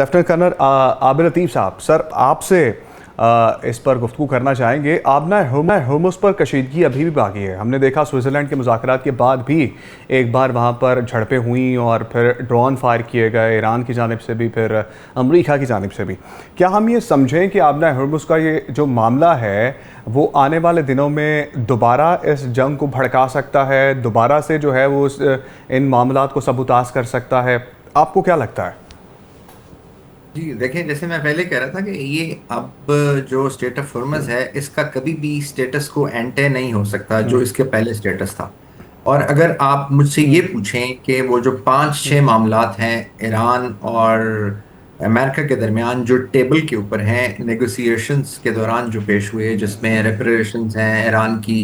Lieutenant colonel Abid लतीफ़ साहब, sir आपसे इस पर गुफ्तगू करना चाहेंगे। आबना हुर्मुज़ पर कशीदगी अभी भी बाकी है। हमने देखा स्विट्ज़रलैंड के मुज़ाकरात के बाद भी एक बार वहाँ पर झड़पें हुई और फिर ड्रोन फायर किए गए, ईरान की जानिब से भी, फिर अमेरिका की जानिब से भी। क्या हम ये समझें कि आबना हुर्मुज़ का ये जो मामला है वो आने वाले दिनों में दोबारा इस जंग को भड़का सकता है, दोबारा से जो है वो इन मामलात को सबूताज़ कर सकता है? आपको क्या लगता है? जी देखिए, जैसे मैं पहले कह रहा था कि ये अब जो स्टेट ऑफ हॉर्मज़ है इसका कभी भी स्टेटस को एंटे नहीं हो सकता जो इसके पहले स्टेटस था। और अगर आप मुझसे ये पूछें कि वो जो पांच छह मामलात हैं ईरान और अमेरिका के दरमियान जो टेबल के ऊपर हैं नेगोशिएशंस के दौरान जो पेश हुए, जिसमें रेपरेशंस हैं, ईरान की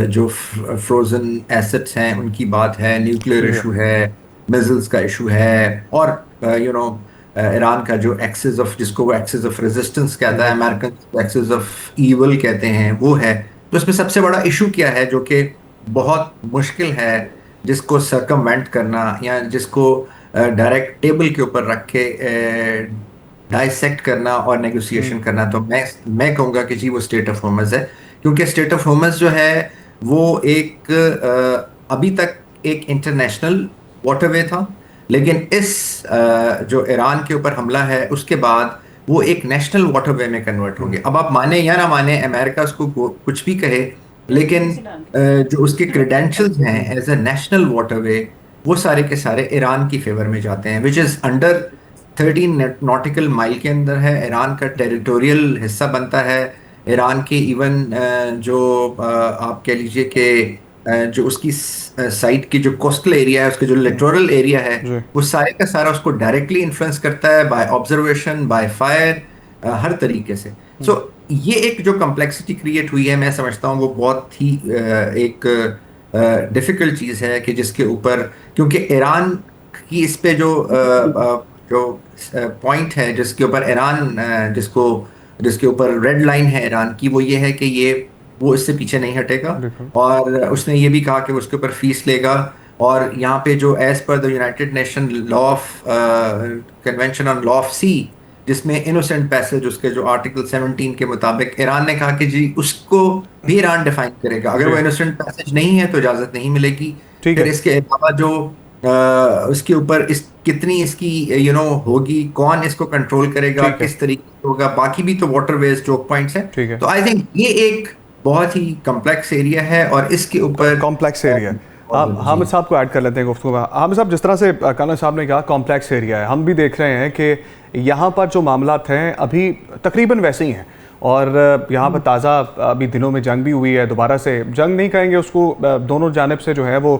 जो फ्रोजन एसेट्स हैं उनकी बात है, न्यूक्लियर जी। इशू है, मिसाइल्स का इशू है, और ईरान का जो एक्सिस ऑफ, जिसको वो एक्सिस ऑफ रेजिस्टेंस कहता है, जी। अमेरिकन एक्सिस ऑफ ईवल कहते हैं, वो है। तो इसमें सबसे बड़ा इशू क्या है जो कि बहुत मुश्किल है जिसको सरकमवेंट करना, या जिसको डायरेक्ट टेबल के ऊपर रख के डाइसेक्ट करना और नेगोशिएशन करना, तो मैं कहूँगा कि जी वो स्टेट ऑफ हॉर्मज़ है। क्योंकि स्टेट ऑफ हॉर्मज़ जो है वो एक अभी तक एक इंटरनेशनल वाटरवे था, लेकिन इस जो ईरान के ऊपर हमला है उसके बाद वो एक नेशनल वाटरवे में कन्वर्ट होंगे। अब आप माने या ना माने, अमेरिका उसको कुछ भी कहे, लेकिन जो उसके क्रेडेंशियल्स हैं एज अ नेशनल वाटरवे, वो सारे के सारे ईरान की फेवर में जाते हैं, which is under 13 nautical mile के अंदर है, ईरान का टेरिटोरियल हिस्सा बनता है। ईरान के इवन जो आप कह लीजिए कि जो उसकी साइड की जो कोस्टल एरिया है, उसके जो लिटोरल एरिया है, जी। वो सारे का सारा उसको डायरेक्टली इन्फ्लुएंस करता है, बाय ऑब्जर्वेशन, बाय फायर, हर तरीके से। सो ये एक जो कम्प्लेक्सिटी क्रिएट हुई है, मैं समझता हूँ वो बहुत ही एक डिफिकल्ट चीज़ है कि जिसके ऊपर, क्योंकि ईरान की इस पे जो पॉइंट है जिसके ऊपर ईरान जिसके ऊपर रेड लाइन है ईरान की, वो ये है कि ये वो इससे पीछे नहीं हटेगा। बिल्कुल। और उसने ये भी कहा कि वो उसके ऊपर फीस लेगा। और यहाँ पे जो as per the United Nation law of convention on law of sea, जिसमें इनोसेंट पैसेज, उसके जो आर्टिकल 17 के मुताबिक ईरान ने कहा कि जी उसको भी ईरान डिफाइन करेगा, अगर वो जी। इनोसेंट पैसेज नहीं है तो इजाजत नहीं मिलेगी। ठीक फिर है। इसके अलावा जो उसके ऊपर इस कितनी इसकी होगी, कौन इसको कंट्रोल करेगा, ठीक है। किस तरीके से होगा, बाकी भी तो वाटरवेज चोक पॉइंट्स हैं। ठीक है। तो आई थिंक ये एक बहुत ही कम्प्लेक्स एरिया है और इसके ऊपर कॉम्प्लेक्स एरिया है। आप जी। हामिद साहब को ऐड कर लेते हैं गुफ्तगू में। हामिद साहब, जिस तरह से कर्नल साहब ने कहा कॉम्प्लेक्स एरिया है, हम भी देख रहे हैं कि यहाँ पर जो मामलात हैं अभी तकरीबन वैसे ही हैं। और यहाँ पर ताज़ा अभी दिनों में जंग भी हुई है, दोबारा से जंग नहीं कहेंगे उसको, दोनों जानिब से जो है वो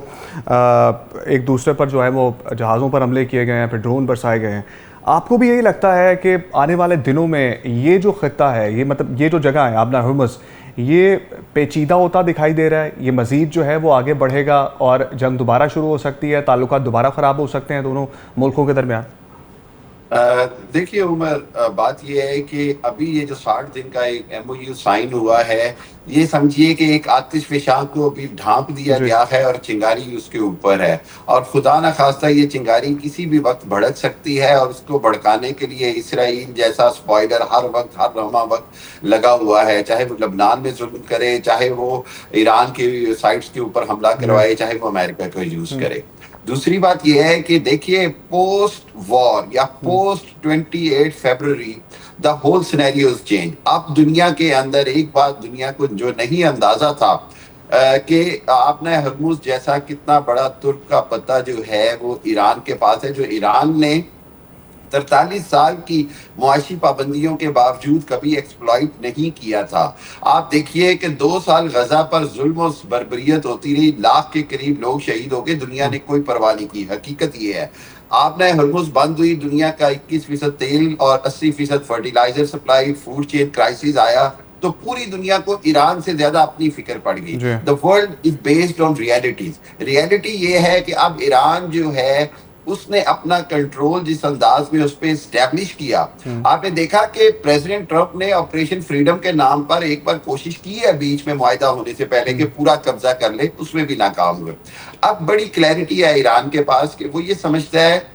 एक दूसरे पर जो है वो जहाज़ों पर हमले किए गए हैं, फिर ड्रोन बरसाए गए हैं। आपको भी यही लगता है कि आने वाले दिनों में ये जो खित्ता है, ये मतलब ये जो जगह है आबना हुर्मुज़, ये पेचीदा होता दिखाई दे रहा है, ये मज़ीद जो है वो आगे बढ़ेगा और जंग दोबारा शुरू हो सकती है, ताल्लुकात दोबारा ख़राब हो सकते हैं दोनों मुल्कों के दरमियान? देखिए उमर, बात यह है कि अभी ये जो 60 दिन का एक एमओयू साइन हुआ है, ये समझिए कि एक आतिशफ़शां को अभी ढांप दिया जी। गया है और चिंगारी उसके ऊपर है। और खुदा न खास्ता ये चिंगारी किसी भी वक्त भड़क सकती है, और उसको भड़काने के लिए इसराइल जैसा स्पॉइलर हर वक्त हर लम्हा वक्त लगा हुआ है, चाहे वो लबनान में जुल्म करे, चाहे वो ईरान के साइट्स के ऊपर हमला जी। करवाए, चाहे वो अमेरिका को यूज करे। दूसरी बात यह है कि देखिए, पोस्ट वॉर या पोस्ट 28 फरवरी द होल सिनेरियो चेंज। अब दुनिया के अंदर एक बात दुनिया को जो नहीं अंदाजा था कि आपने हरमुज जैसा कितना बड़ा तुर्क का पत्ता जो है वो ईरान के पास है, जो ईरान ने 43 साल की मुआशी पाबंदियों के बावजूद कभी एक्सप्लॉइट नहीं किया था। आप देखिए कि 2 साल गजा पर जुल्म और बर्बरियत होती रही, लाख के करीब लोग शहीद हो गए, दुनिया ने कोई परवाह नहीं की। हकीकत ये है, आपने हरमुज बंद हुई, दुनिया का 21% तेल और 80% fertilizer supply, food chain crisis आया, तो पूरी दुनिया को ईरान से ज्यादा अपनी फिक्र पड़ गई। जी। The world is based on realities. Reality ये है कि अब ईरान जो है उसने अपना कंट्रोल जिस अंदाज में उस पर स्टैब्लिश किया। आपने देखा कि प्रेसिडेंट ट्रंप ने ऑपरेशन फ्रीडम के नाम पर एक बार कोशिश की है बीच में मुआहिदा होने से पहले कि पूरा कब्जा कर ले, उसमें भी नाकाम हुए। अब बड़ी क्लैरिटी है ईरान के पास कि वो ये समझता है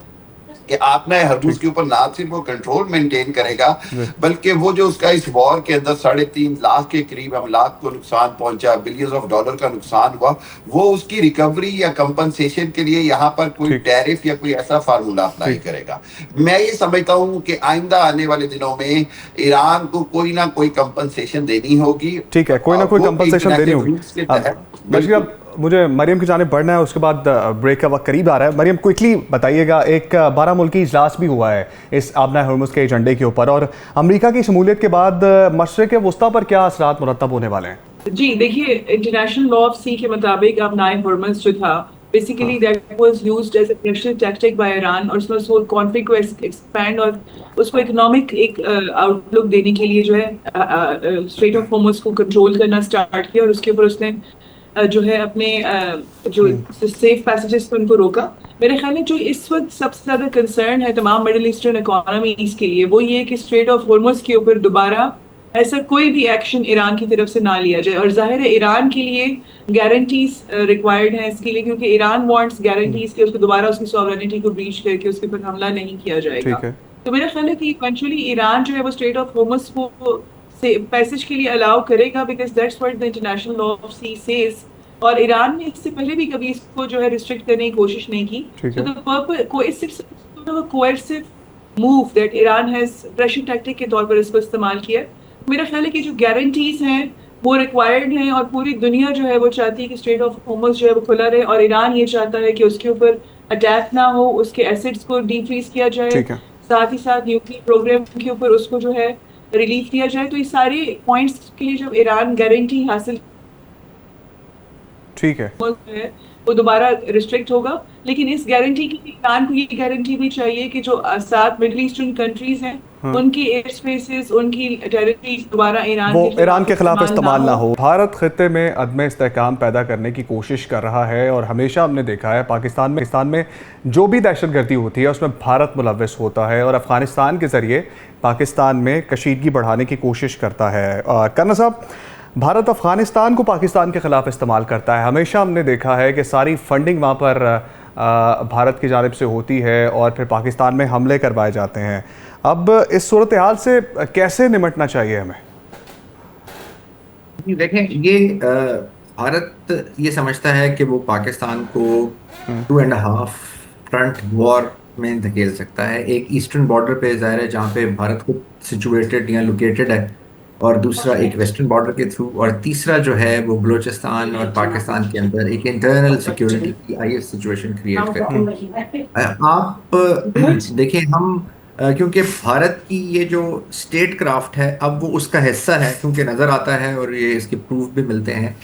कि आपने हरमुज के ऊपर ना सिर्फ वो कंट्रोल मेंटेन करेगा, बल्कि वो जो उसका इस वॉर के अंदर 3.5 लाख के करीब अमलाक को नुकसान पहुंचा, बिलियंस ऑफ डॉलर का नुकसान हुआ, वो उसकी रिकवरी या कंपनसेशन के लिए यहाँ पर कोई टैरिफ या कोई ऐसा फार्मूला अप्लाई करेगा। मैं ये समझता हूँ कि आइंदा आने वाले दिनों में ईरान को कोई ना कोई कंपनसेशन देनी होगी। ठीक है, कोई ना कोई कंपनसेशन देनी होगी। अब मुझे मरियम की जानिब बढ़ना है, उसके बाद ब्रेक का वक्त करीब आ रहा है। मरियम, क्विकली बताइएगा, एक 12 मुल्की इजलास भी हुआ है इस आबना हरमुज के एजेंडे के ऊपर, और अमेरिका की शमूलियत के बाद मशरिक़ वस्ता पर क्या असरात मुरतब होने वाले हैं? जी देखिए, इंटरनेशनल लॉ ऑफ सी के मुताबिक आबना हरमुज जो था, basically that was used as a pressure tactic by Iran, और उसमें सोल कॉन्फ्लिक्ट को एक्सपैंड और उसको इकोनॉमिक एक आउटलुक देने के लिए जो है स्ट्रेट ऑफ हॉर्मुज को कंट्रोल करना स्टार्ट किया, और उसके ऊपर उसने जो है अपने जो सेफ पैसेजेस पे उनको रोका। मेरे ख्याल में जो इस वक्त सबसे ज्यादा कंसर्न है तमाम मिडिल ईस्टर्न इकोनॉमीज के लिए, वो ये कि स्ट्रेट ऑफ हॉर्मुज के ऊपर दोबारा ऐसा कोई भी एक्शन ईरान की तरफ से ना लिया जाए। और जाहिर है ईरान के लिए गारंटीज रिक्वायर्ड है इसके लिए, क्योंकि ईरान वांट्स गारंटीज कि उसको दोबारा उसकी सॉवरेनिटी को ब्रीच करके उसके ऊपर हमला नहीं किया जाएगा। तो मेरा ख्याल है कि इवेंचुअली ईरान जो है वो स्ट्रेट ऑफ हॉर्मुज को से पैसेज के लिए अलाउ करेगा, because that's what the international law of she says. और ईरान ने इससे पहले भी कभी इसको जो है रिस्ट्रिक्ट करने की कोशिश नहीं की। तो the purpose coercive move that Iran has pressure tactic के तौर पर इसको इस्तेमाल किया। मेरा ख्याल है कि जो गारंटीज हैं वो रिक्वायर्ड हैं, और पूरी दुनिया जो है वो चाहती है कि स्ट्रेट ऑफ हॉर्मुज जो है वो खुला रहे, और ईरान ये चाहता है कि उसके ऊपर अटैक ना हो, उसके एसेट्स को डीफ्रीज किया जाए, साथ ही साथ न्यूक्लियर प्रोग्राम के ऊपर उसको जो है रिलीफ दिया जाए। तो ये सारे पॉइंट्स के लिए जब ईरान गारंटी हासिल ठीक है वो दोबारा रिस्ट्रिक्ट होगा, लेकिन इस गारंटी की ईरान को ये गारंटी भी चाहिए कि जो 7 मिडिल ईस्टर्न कंट्रीज हैं उनकी एयर स्पेसेस, उनकी टेरिटरीज दोबारा ईरान के खिलाफ इस्तेमाल ना हो। भारत खित्ते में अदम इस्तेहकाम पैदा करने की कोशिश कर रहा है, और हमेशा हमने देखा है पाकिस्तान में जो भी दहशतगर्दी होती है उसमें भारत मुलव्वस होता है, और अफगानिस्तान के ज़रिए पाकिस्तान में कशीदगी बढ़ाने की कोशिश करता है। कर्नल साहब, भारत अफगानिस्तान को पाकिस्तान के ख़िलाफ़ इस्तेमाल करता है। हमेशा हमने देखा है कि सारी फंडिंग वहाँ पर भारत की जानिब से होती है, और फिर पाकिस्तान में हमले करवाए जाते हैं। अब इस सूरत हाल से कैसे निपटना चाहिए हमें? देखें, ये भारत ये समझता है कि वो पाकिस्तान को 2.5 फ्रंट वॉर में धकेल सकता है। एक ईस्टर्न बॉर्डर पे ज़ाहिर है जहाँ पे भारत को सिचुएटेड या लोकेटेड है, और दूसरा एक वेस्टर्न बॉर्डर के थ्रू, और तीसरा जो है वो बलूचिस्तान और पाकिस्तान के अंदर एक इंटरनल सिक्योरिटी की आईएस सिचुएशन क्रिएट करके। आप देखें, हम क्योंकि भारत की ये जो स्टेट क्राफ्ट है अब वो उसका हिस्सा है, क्योंकि नज़र आता है और ये इसके प्रूफ भी मिलते हैं